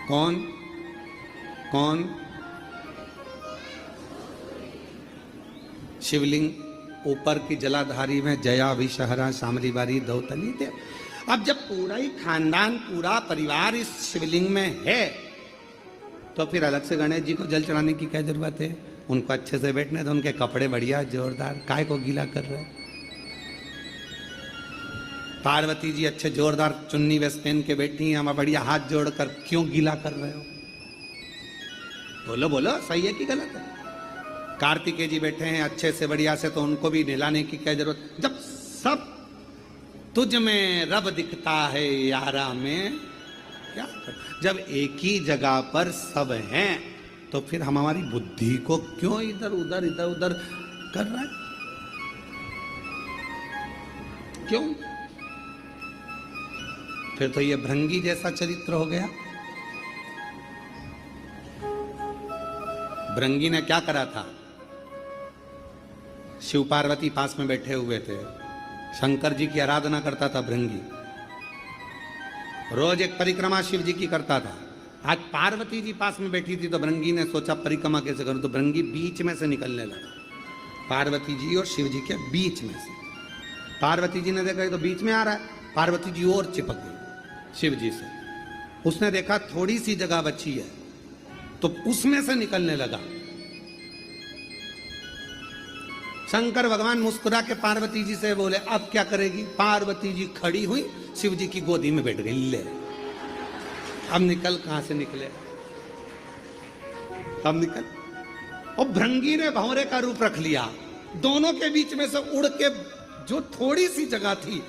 कौन कौन? शिवलिंग ऊपर की जलाधारी में जया विषहरा शामली बारी दौतली देव। अब जब पूरा ही खानदान पूरा परिवार इस शिवलिंग में है तो फिर अलग से गणेश जी को जल चढ़ाने की क्या जरूरत है? उनको अच्छे से बैठने दो, उनके कपड़े बढ़िया जोरदार, काय को गीला कर रहे? पार्वती जी अच्छे जोरदार चुन्नी वेस्ट पहन के बैठी हैं, हम बढ़िया हाथ जोड़कर क्यों गीला कर रहे हो? बोलो बोलो, सही है कि गलत है? कार्तिकेय जी बैठे हैं अच्छे से बढ़िया से, तो उनको भी नहलाने की क्या जरूरत? जब सब तुझ में रब दिखता है यारा में क्या कर? जब एक ही जगह पर सब हैं तो फिर हम हमारी बुद्धि को क्यों इधर उधर कर रहे हैं? क्यों? फिर तो ये भृंगी जैसा चरित्र हो गया। भृंगी ने क्या करा था? शिव पार्वती पास में बैठे हुए थे, शंकर जी की आराधना करता था भृंगी, रोज एक परिक्रमा शिव जी की करता था। आज पार्वती जी पास में बैठी थी तो भृंगी ने सोचा परिक्रमा कैसे करूं, तो भृंगी बीच में से निकलने लगा, पार्वती जी और शिव जी के बीच में से। पार्वती जी ने देखा ये तो बीच में आ रहा है, पार्वती जी और चिपक गई शिव जी से। उसने देखा थोड़ी सी जगह बची है तो उसमें से निकलने लगा। शंकर भगवान मुस्कुरा के पार्वती जी से बोले अब क्या करेगी? पार्वती जी खड़ी हुई, शिव जी की गोदी में बैठ गई। ले अब निकल, कहां से निकले? अब निकल। और भृंगी ने भंवरे का रूप रख लिया, दोनों के बीच में से उड़ के, जो थोड़ी सी जगह थी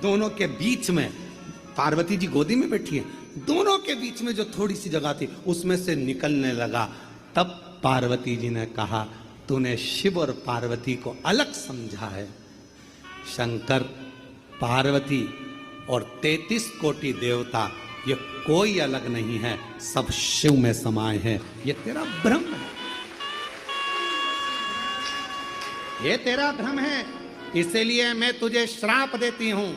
दोनों के बीच में, पार्वती जी गोदी में बैठी है, दोनों के बीच में जो थोड़ी सी जगह थी उसमें से निकलने लगा। तब पार्वती जी ने कहा तूने शिव और पार्वती को अलग समझा है। शंकर, पार्वती और 33 कोटि देवता ये कोई अलग नहीं है, सब शिव में समाये हैं। ये तेरा भ्रम है, ये तेरा भ्रम है। इसीलिए मैं तुझे श्राप देती हूं।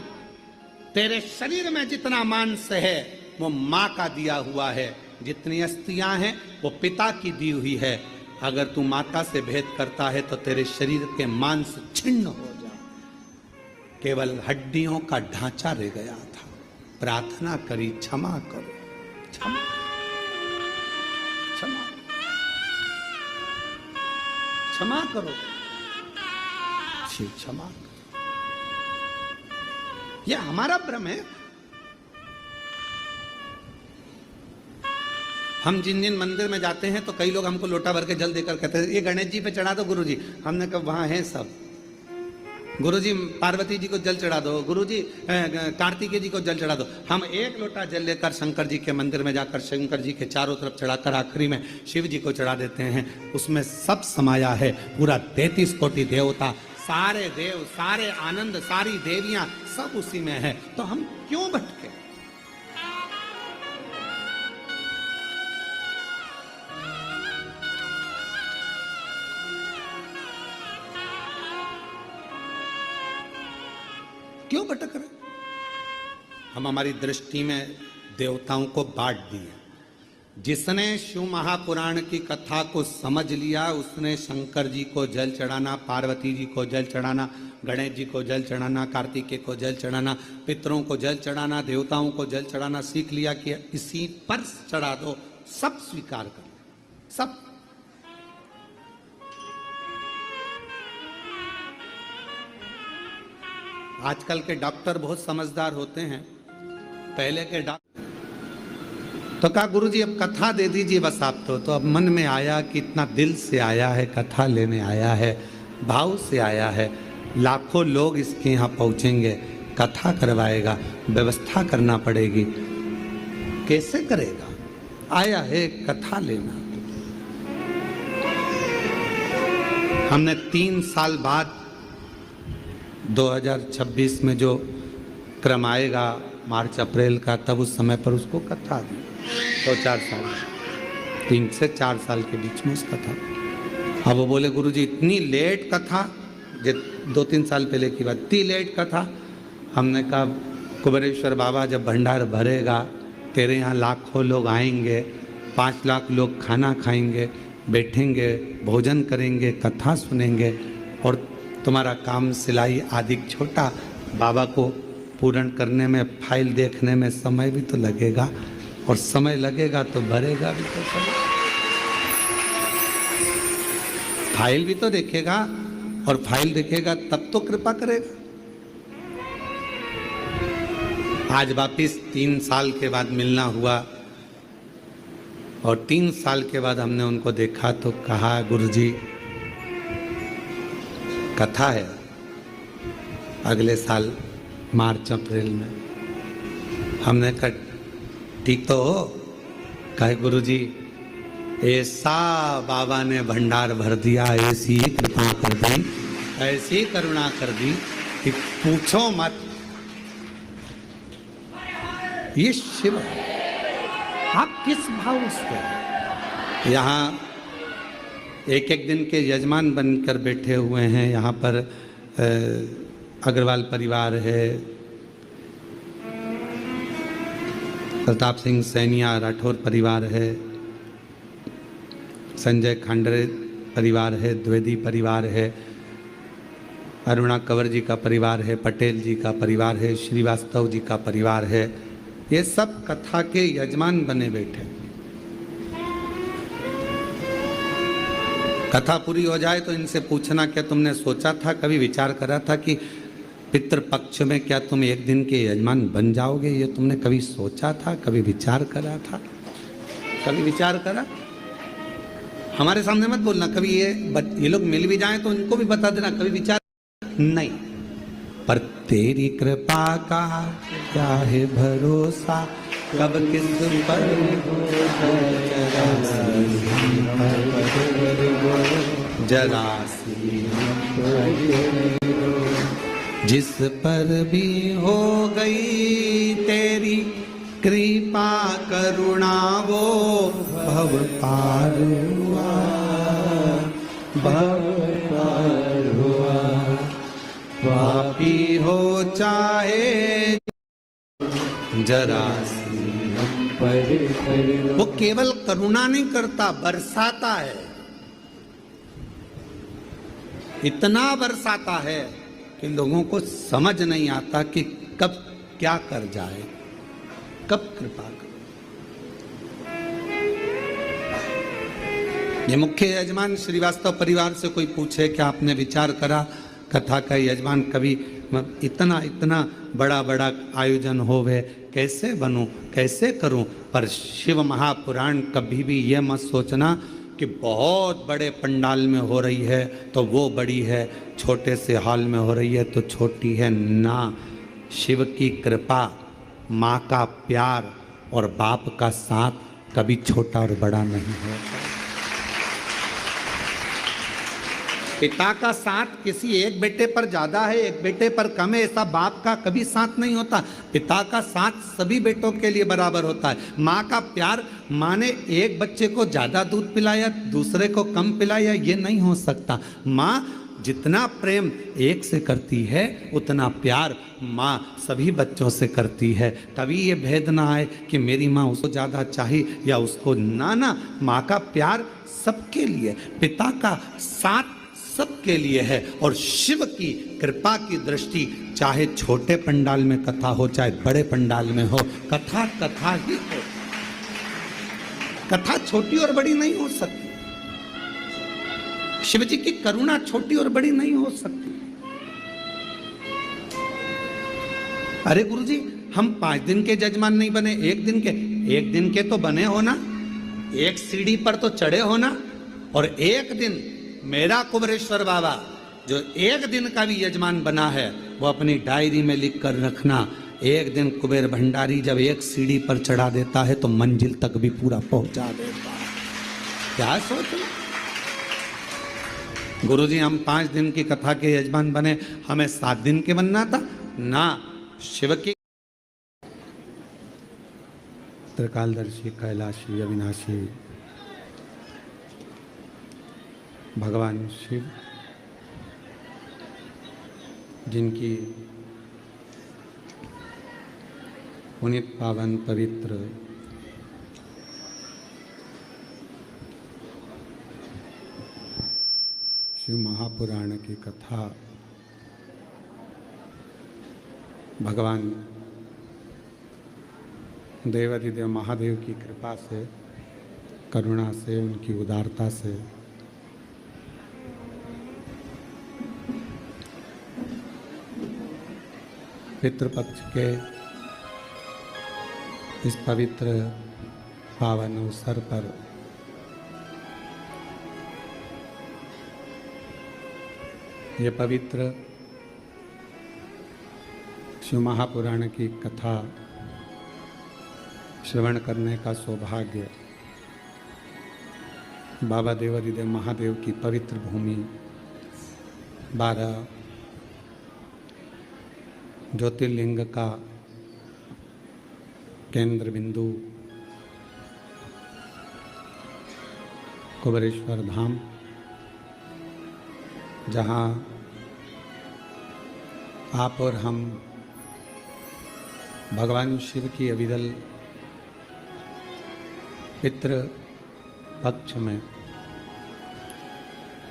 तेरे शरीर में जितना मांस है वो मां का दिया हुआ है, जितनी अस्थियां हैं वो पिता की दी हुई है। अगर तू माता से भेद करता है तो तेरे शरीर के मांस छिन्न हो जाए, केवल हड्डियों का ढांचा रह गया था। प्रार्थना करी क्षमा करो, क्षमा क्षमा क्षमा करो, क्षमा करो। यह हमारा भ्रम है। हम जिन जिन मंदिर में जाते हैं तो कई लोग हमको लोटा भर के जल देकर कहते हैं ये गणेश जी पे चढ़ा दो गुरुजी। हमने कहा वहां है सब। गुरुजी पार्वती जी को जल चढ़ा दो, गुरुजी कार्तिकेय जी को जल चढ़ा दो। हम एक लोटा जल लेकर शंकर जी के मंदिर में जाकर शंकर जी के चारों तरफ चढ़ाकर आखिरी में शिव जी को चढ़ा देते हैं। उसमें सब समाया है, पूरा 33 कोटि देवता, सारे देव, सारे आनंद, सारी देवियां सब उसी में है। तो हम क्यों भटके? क्यों भटक रहे? हम हमारी दृष्टि में देवताओं को बांट दिए। जिसने शिव महापुराण की कथा को समझ लिया उसने शंकर जी को जल चढ़ाना, पार्वती जी को जल चढ़ाना, गणेश जी को जल चढ़ाना, कार्तिकेय को जल चढ़ाना, पितरों को जल चढ़ाना, देवताओं को जल चढ़ाना सीख लिया कि इसी पर चढ़ा दो, सब स्वीकार कर, सब। आजकल के डॉक्टर बहुत समझदार होते हैं। पहले के डॉक्टर तो कहा गुरुजी अब कथा दे दीजिए बस आप तो अब मन में आया कि इतना दिल से आया है, कथा लेने आया है, भाव से आया है, लाखों लोग इसके यहाँ पहुँचेंगे, कथा करवाएगा, व्यवस्था करना पड़ेगी, कैसे करेगा? आया है कथा लेना। हमने 3 साल बाद 2026 में जो क्रम आएगा मार्च अप्रैल का, तब उस समय पर उसको कथा दी। तो 4 साल, 3 से 4 साल के बीच में उस कथा। अब वो बोले गुरुजी इतनी लेट कथा, 2-3 साल पहले की बात, इतनी लेट कथा। हमने कहा कुबेरेश्वर बाबा जब भंडार भरेगा तेरे यहाँ लाखों लोग आएंगे, 5 लाख लोग खाना खाएंगे, बैठेंगे, भोजन करेंगे, कथा सुनेंगे, और तुम्हारा काम सिलाई आदि छोटा, बाबा को पूर्ण करने में, फाइल देखने में समय भी तो लगेगा, और समय लगेगा तो भरेगा भी तो समय। फाइल भी तो देखेगा, और फाइल देखेगा तब तो कृपा करेगा। आज वापिस 3 साल के बाद मिलना हुआ, और 3 साल के बाद हमने उनको देखा तो कहा, गुरुजी कथा है अगले साल मार्च अप्रैल में। हमने कहा ठीक तो हो? कहे गुरुजी ऐसा बाबा ने भंडार भर दिया, ऐसी कृपा कर दी, ऐसी करुणा कर दी कि पूछो मत। ये शिव है, आप किस भाव से यहाँ एक एक दिन के यजमान बनकर बैठे हुए हैं। यहाँ पर अग्रवाल परिवार है, प्रताप सिंह सैनिया राठौर परिवार है, संजय खांडरे परिवार है, द्विवेदी परिवार है, अरुणा कंवर जी का परिवार है, पटेल जी का परिवार है, श्रीवास्तव जी का परिवार है। ये सब कथा के यजमान बने बैठे। कथा पूरी हो जाए तो इनसे पूछना, क्या तुमने सोचा था, कभी विचार करा था कि पितृपक्ष में क्या तुम एक दिन के यजमान बन जाओगे? ये तुमने कभी सोचा था, कभी विचार करा था? कभी विचार करा? हमारे सामने मत बोलना, कभी ये लोग मिल भी जाएं तो इनको भी बता देना, कभी विचार नहीं। पर तेरी कृपा का क्या है भरोसा, कब किस पर जरा सी जिस पर भी हो गई तेरी कृपा करुणा, वो भव पार हुआ, भव पार हुआ। पापी हो चाहे जरा सी वो केवल करुणा नहीं करता, बरसाता है। इतना बरसाता है कि लोगों को समझ नहीं आता कि कब क्या कर जाए, कब कृपा कर। ये मुख्य यजमान श्रीवास्तव परिवार से कोई पूछे कि आपने विचार करा कथा का यजमान कभी इतना इतना बड़ा बड़ा आयोजन होवे, कैसे बनूं, कैसे करूं? पर शिव महापुराण कभी भी ये मत सोचना कि बहुत बड़े पंडाल में हो रही है तो वो बड़ी है, छोटे से हॉल में हो रही है तो छोटी है ना। शिव की कृपा, माँ का प्यार और बाप का साथ कभी छोटा और बड़ा नहीं होता। पिता का साथ किसी एक बेटे पर ज्यादा है, एक बेटे पर कम है, ऐसा बाप का कभी साथ नहीं होता। पिता का साथ सभी बेटों के लिए बराबर होता है। माँ का प्यार, माँ ने एक बच्चे को ज्यादा दूध पिलाया, दूसरे को कम पिलाया, ये नहीं हो सकता। माँ जितना प्रेम एक से करती है उतना प्यार माँ सभी बच्चों से करती है। तभी ये भेद ना आए कि मेरी माँ उसको ज़्यादा चाहिए या उसको ना। माँ का प्यार सबके लिए, पिता का साथ सबके लिए है। और शिव की कृपा की दृष्टि चाहे छोटे पंडाल में कथा हो चाहे बड़े पंडाल में हो, कथा कथा ही हो। कथा छोटी और बड़ी नहीं हो सकती। शिव जी की करुणा छोटी और बड़ी नहीं हो सकती। अरे गुरुजी, हम 5 दिन के जजमान नहीं बने, 1 दिन के। 1 दिन के तो बने हो ना, एक सीढ़ी पर तो चढ़े हो ना। और 1 दिन मेरा कुबरेश्वर बाबा जो 1 दिन का भी यजमान बना है, वो अपनी डायरी में लिख कर रखना। 1 दिन कुबेर भंडारी जब एक सीढ़ी पर चढ़ा देता है तो मंजिल तक भी पूरा पहुंचा देता है। क्या सोचो गुरुजी, हम 5 दिन की कथा के यजमान बने, हमें 7 दिन के बनना था ना। शिव की त्रिकालदर्शी, कैलाशी, अविनाशी भगवान शिव, जिनकी पुनीत पावन पवित्र शिव महापुराण की कथा भगवान देवाधिदेव महादेव की कृपा से, करुणा से, उनकी उदारता से पितृपक्ष के इस पवित्र पावन अवसर पर यह पवित्र शिव महापुराण की कथा श्रवण करने का सौभाग्य बाबा देवाधिदेव महादेव की पवित्र भूमि 12 ज्योतिर्लिंग का केंद्र बिंदु कुबेरेश्वर धाम, जहाँ आप और हम भगवान शिव की अविरल पितृ पक्ष में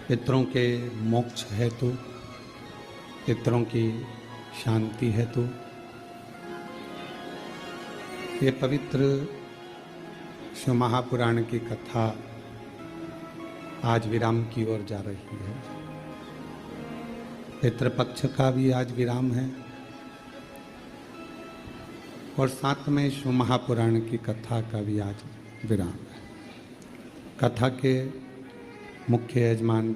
पितरों के मोक्ष हेतु, पितरों की शांति हेतु ये पवित्र शिव महापुराण की कथा आज विराम की ओर जा रही है। पितृपक्ष का भी आज विराम है और साथ में शिव महापुराण की कथा का भी आज विराम है। कथा के मुख्य यजमान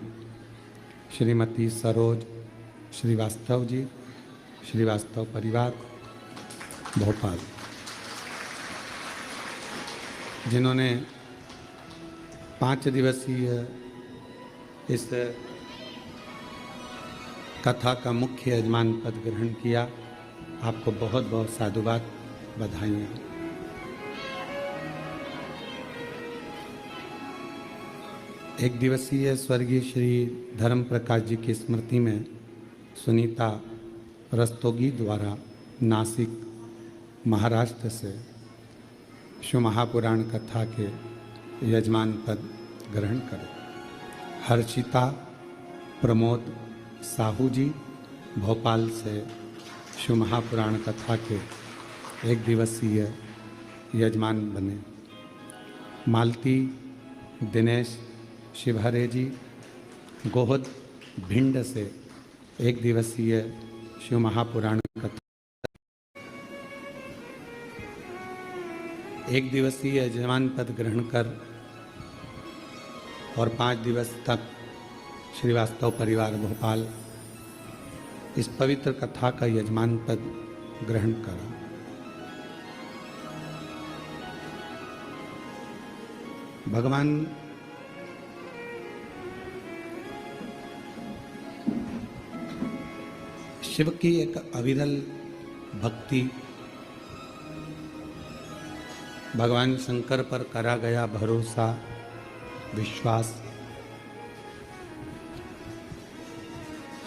श्रीमती सरोज श्रीवास्तव जी, श्रीवास्तव परिवार भोपाल, जिन्होंने 5 दिवसीय इस कथा का मुख्य यजमान पद ग्रहण किया। आपको बहुत बहुत साधुवाद, बधाइयाँ। एक दिवसीय स्वर्गीय श्री धर्म प्रकाश जी की स्मृति में सुनीता रस्तोगी द्वारा नासिक महाराष्ट्र से शिव महापुराण कथा के यजमान पद ग्रहण करें। हर्षिता प्रमोद साहू जी भोपाल से शिव महापुराण कथा के 1 दिवसीय यजमान बने। मालती दिनेश शिवहरे जी गोहद भिंड से 1 दिवसीय शिव महापुराण कथा 1 दिवसीय यजमान पद ग्रहण कर और 5 दिवस तक श्रीवास्तव परिवार भोपाल इस पवित्र कथा का यजमान पद ग्रहण करा। भगवान शिव की एक अविरल भक्ति, भगवान शंकर पर करा गया भरोसा, विश्वास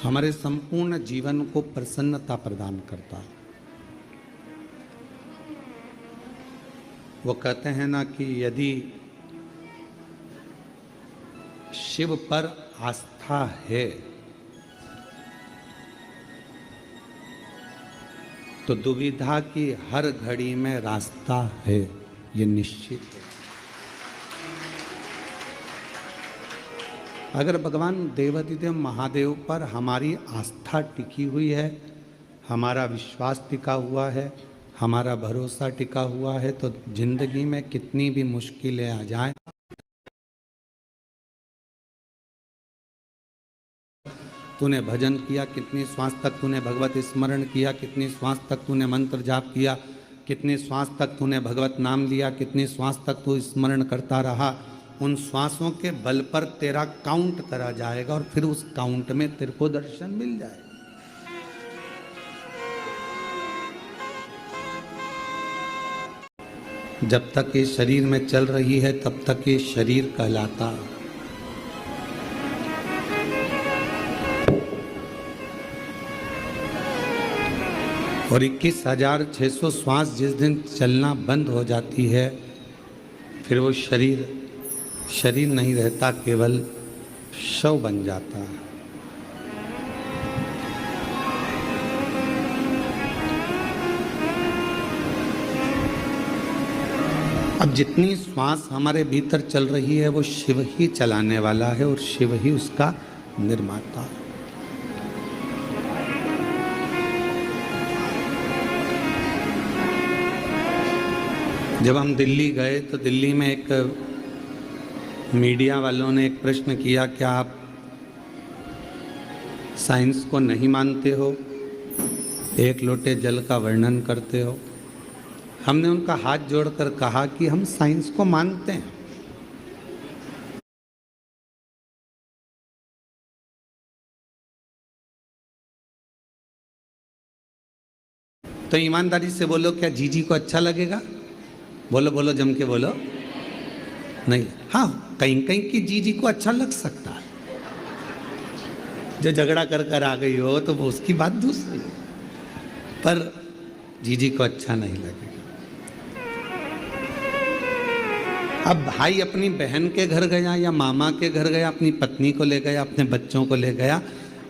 हमारे संपूर्ण जीवन को प्रसन्नता प्रदान करता है। वो कहते हैं ना कि यदि शिव पर आस्था है तो दुविधा की हर घड़ी में रास्ता है, ये निश्चित है। अगर भगवान देवाधिदेव महादेव पर हमारी आस्था टिकी हुई है, हमारा विश्वास टिका हुआ है, हमारा भरोसा टिका हुआ है, तो जिंदगी में कितनी भी मुश्किलें आ जाएं, तूने भजन किया, कितनी श्वास तक तूने भगवत स्मरण किया, कितनी श्वास तक तूने मंत्र जाप किया, कितनी श्वास तक तूने भगवत नाम लिया, कितनी श्वास तक तू स्मरण करता रहा, उन श्वासों के बल पर तेरा काउंट करा जाएगा और फिर उस काउंट में तेरे को दर्शन मिल जाएगा। जब तक ये शरीर में चल रही है तब तक ये शरीर कहलाता है। और 21,600 श्वास जिस दिन चलना बंद हो जाती है, फिर वो शरीर नहीं रहता, केवल शव बन जाता है। अब जितनी श्वास हमारे भीतर चल रही है वो शिव ही चलाने वाला है और शिव ही उसका निर्माता है। जब हम दिल्ली गए तो दिल्ली में एक मीडिया वालों ने एक प्रश्न किया, क्या आप साइंस को नहीं मानते हो, एक लोटे जल का वर्णन करते हो? हमने उनका हाथ जोड़कर कहा कि हम साइंस को मानते हैं, तो ईमानदारी से बोलो, क्या जीजी को अच्छा लगेगा? बोलो बोलो, जम के बोलो। नहीं, हाँ, कहीं कहीं की जीजी को अच्छा लग सकता है, जो झगड़ा कर कर आ गई हो तो वो उसकी बात दूसरी है, पर जीजी को अच्छा नहीं लगेगा। अब भाई अपनी बहन के घर गया या मामा के घर गया, अपनी पत्नी को ले गया, अपने बच्चों को ले गया,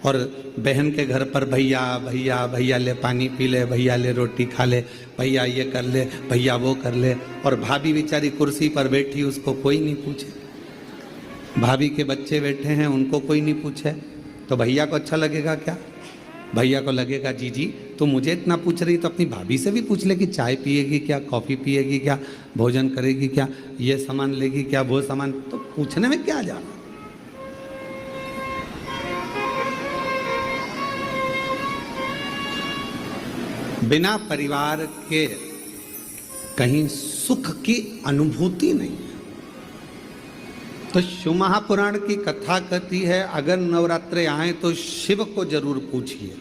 और बहन के घर पर भैया भैया भैया ले पानी पी ले, भैया ले रोटी खा ले, भैया ये कर ले, भैया वो कर ले, और भाभी बेचारी कुर्सी पर बैठी, उसको कोई नहीं पूछे। भाभी के बच्चे बैठे हैं, उनको कोई नहीं पूछे, तो भैया को अच्छा लगेगा क्या? भैया को लगेगा जीजी तो मुझे इतना पूछ रही तो अपनी भाभी से भी पूछ ले कि चाय पिएगी क्या, कॉफ़ी पिएगी क्या, भोजन करेगी क्या, ये सामान लेगी क्या, वो सामान, तो पूछने में क्या जाना। बिना परिवार के कहीं सुख की अनुभूति नहीं है। तो शिव महापुराण की कथा कहती है, अगर नवरात्रे आए तो शिव को जरूर पूछिए,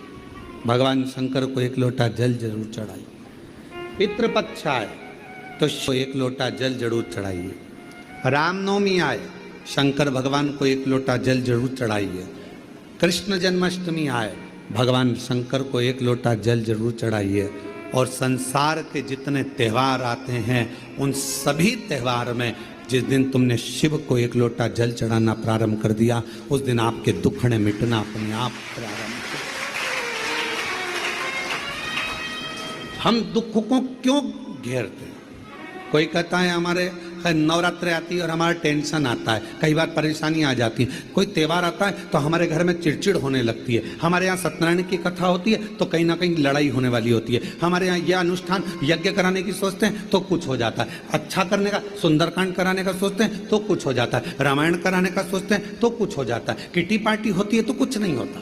भगवान शंकर को एक लोटा जल जरूर चढ़ाइए। पितृपक्ष आए तो एक लोटा जल जरूर चढ़ाइए। रामनवमी आए, शंकर भगवान को एक लोटा जल जरूर चढ़ाइए। कृष्ण जन्माष्टमी आए, भगवान शंकर को एक लोटा जल जरूर चढ़ाइए। और संसार के जितने त्यौहार आते हैं उन सभी त्यौहार में जिस दिन तुमने शिव को एक लोटा जल चढ़ाना प्रारंभ कर दिया, उस दिन आपके दुख ने मिटना अपने आप प्रारंभ कर। हम दुख को क्यों घेरते? कोई कहता है हमारे नवरात्रि आती है और हमारा टेंशन आता है, कई बार परेशानी आ जाती है, कोई त्यौहार आता है तो हमारे घर में चिड़चिड़ होने लगती है, हमारे यहाँ सत्यनारायण की कथा होती है तो कहीं ना कहीं लड़ाई होने वाली होती है, हमारे यहाँ यह अनुष्ठान यज्ञ कराने की सोचते हैं तो कुछ हो जाता है, अच्छा करने का, सुंदरकांड कराने का सोचते हैं तो कुछ हो जाता है, रामायण कराने का सोचते हैं तो कुछ हो जाता है, किटी पार्टी होती है तो कुछ नहीं होता।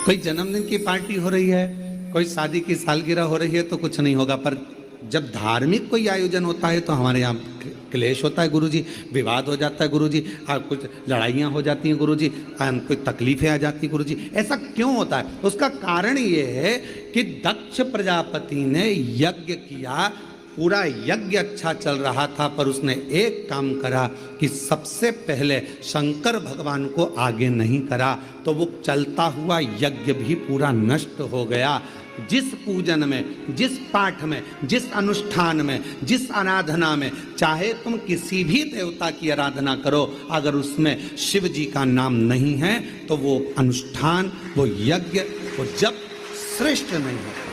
कोई जन्मदिन की पार्टी हो रही है, कोई शादी की सालगिरह हो रही है तो कुछ नहीं होगा, पर जब धार्मिक कोई आयोजन होता है तो हमारे यहाँ क्लेश होता है गुरुजी, विवाद हो जाता है गुरुजी, कुछ लड़ाइयाँ हो जाती हैं गुरुजी, कोई तकलीफें आ जाती हैं गुरुजी। ऐसा क्यों होता है? उसका कारण ये है कि दक्ष प्रजापति ने यज्ञ किया, पूरा यज्ञ अच्छा चल रहा था, पर उसने एक काम करा कि सबसे पहले शंकर भगवान को आगे नहीं करा, तो वो चलता हुआ यज्ञ भी पूरा नष्ट हो गया। जिस पूजन में, जिस पाठ में, जिस अनुष्ठान में, जिस आराधना में, चाहे तुम किसी भी देवता की आराधना करो, अगर उसमें शिव जी का नाम नहीं है तो वो अनुष्ठान, वो यज्ञ, वो जप श्रेष्ठ नहीं होता।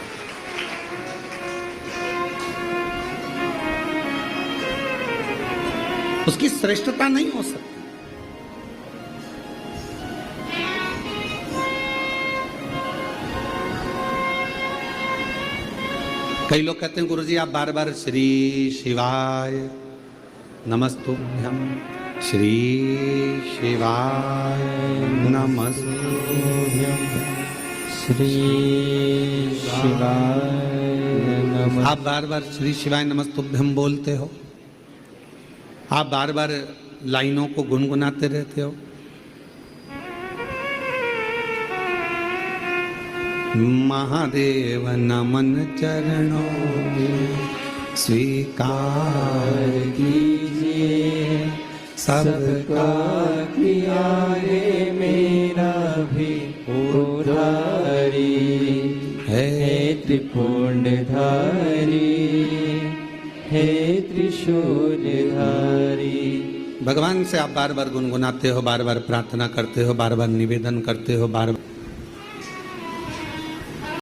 उसकी श्रेष्ठता नहीं हो सकती। कई लोग कहते हैं गुरुजी आप बार बार श्री शिवाय नमस्तुभ्यम, श्री शिवाय नमस्तुभ्यम, श्री शिवाय नमः। आप बार बार श्री शिवाय नमस्तुभ्यम बोलते हो, आप बार बार लाइनों को गुनगुनाते रहते हो। महादेव नमन चरणों में स्वीकार कीजिए, सबका किया रे मेरा भी उधारी है त्रिपुंडधारी, हे त्रिशूलधारी। भगवान से आप बार बार गुनगुनाते हो, बार बार प्रार्थना करते हो, बार बार निवेदन करते हो, बार बार